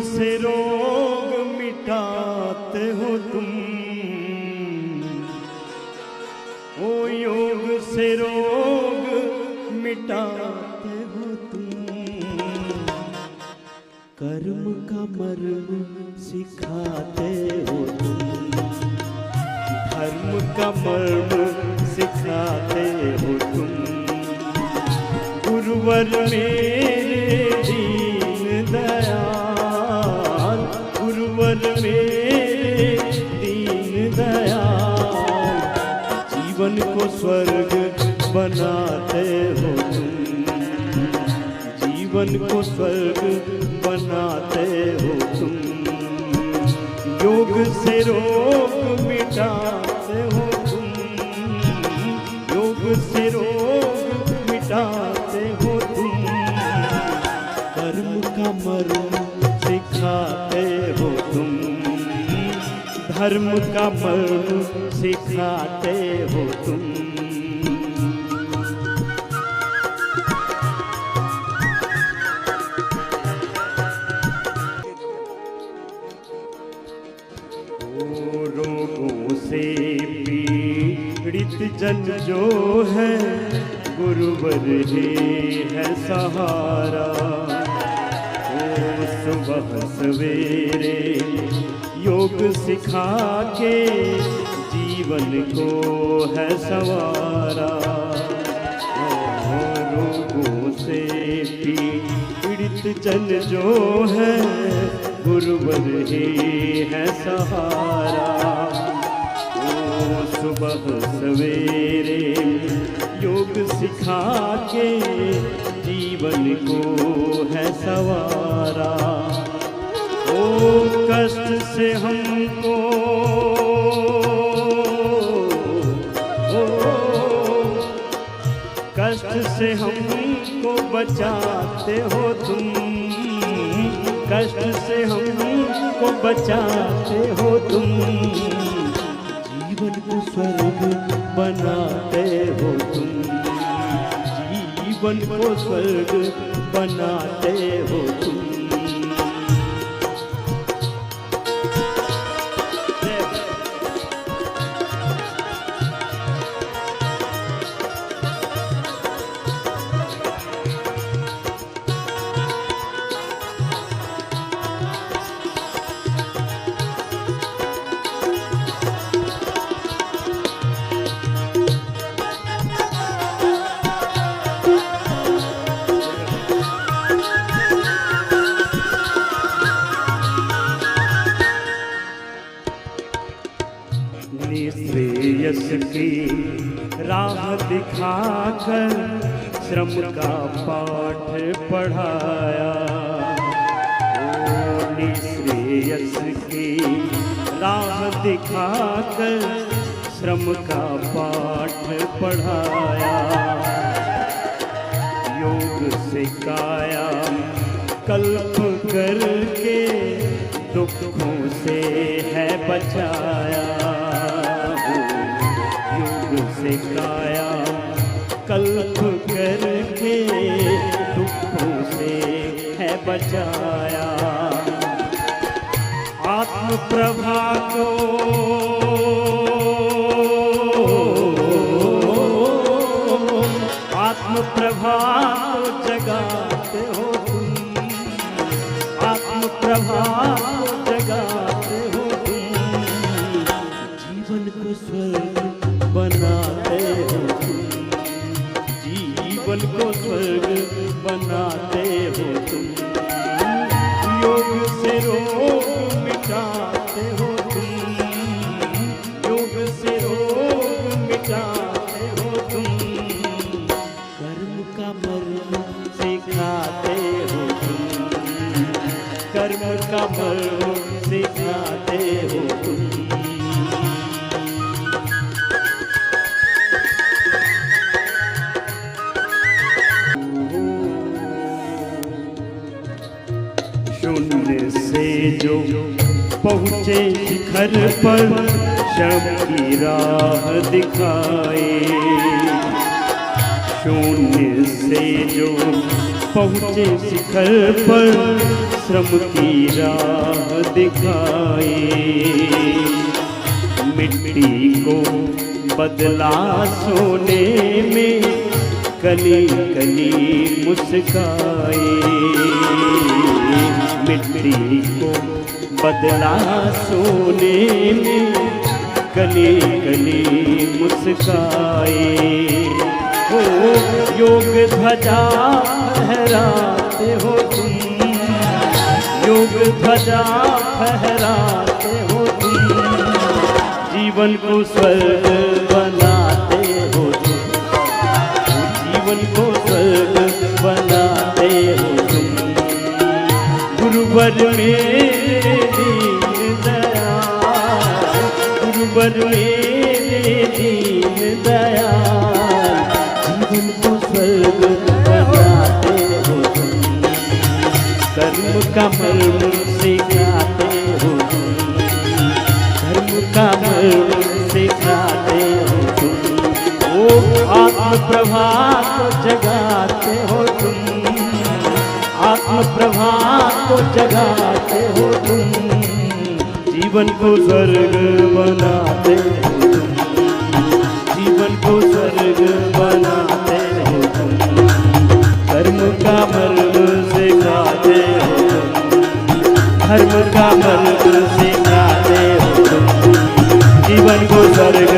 से रोग मिटाते हो तुम, ओ योग से रोग मिटाते हो तुम। कर्म का मर्म सिखाते हो तुम, धर्म का मर्म सिखाते हो तुम। गुरुवर मेरे दीन दयाल, गुरुवर मेरे दीन दयाल। जीवन को स्वर्ग बनाते हो तुम, जीवन को स्वर्ग बनाते हो तुम। योग से रोग मिटाते हो तुम, योग से रोग मिटाते हो तुम। कर्म का मर्म सिखाते हो तुम, धर्म का मर्म सिखाते हो तुम। रोगों से पीड़ित जन जो है, गुरुवर ही है सहारा। ओ सुबह सवेरे योग सिखा के जीवन को है सवारा। रोगों से पीड़ित जन जो है, गुरुवर ही है सहारा। ओ सुबह सवेरे योग सिखा के जीवन को है सवारा। ओ कष्ट से हमको, ओ कष्ट से हमको बचाते हो तुम, कष्ट से हमको बचाते हो तुम। जीवन को स्वर्ग बनाते हो तुम, जीवन को स्वर्ग बनाते हो तुम। निश्रेयस की राह दिखाकर श्रम का पाठ पढ़ाया। ओ निश्रेयस की राह दिखाकर श्रम का पाठ पढ़ाया। योग से काया कल्प करके दुखों से है बचाया। योग से काया कल्प करके दुखों से है बचाया। आत्म प्रभा को, आत्म प्रभा को जगाते हो तुम, आत्म प्रभा को जगाते हो तुम। जीवन को स्वर्ग बनाते हो तुम, जीवन को स्वर्ग बनाते हो तुम। योग से रोग मिटाते हो तुम, योग से रोग मिटाते हो तुम। कर्म का मर्म सिखाते हो तुम, कर्म का मर्म सिखाते हो तुम। शून्य से जो पहुँचे शिखर पर, श्रम की राह दिखाए। शून्य से जो पहुँचे शिखर पर श्रम की राह दिखाए, मिट्टी को बदला सोने में कली कली मुस्काए, मिट्टी को बदला सोने में कली कली मुस्काए। हो योग ध्वजा फहराते हो तुम, योग ध्वजा फहराते हो तुम, जीवन को स्वर्ग बनाते हो तुम, जीवन को स्वर्ग बनाते हो तुम। गुरुवर मेरे दीन दयाल, गुरुवर मेरे दीन दयाल, जीवन को स्वर्ग बनाते हो तुम, कर्म का मर्म सिखाते हो तुम, धर्म का मर्म सिखाते हो तुम। ओ आत्म प्रभा को जगाते हो तुम, आत्म प्रभा को जगाते हो तुम, जीवन को स्वर्ग बनाते हो तुम, जीवन को स्वर्ग बनाते हो तुम, कर्म का मर्म सिखाते हो तुम, धर्म का मर्म सिखाते हो तुम, जीवन को स्वर्ग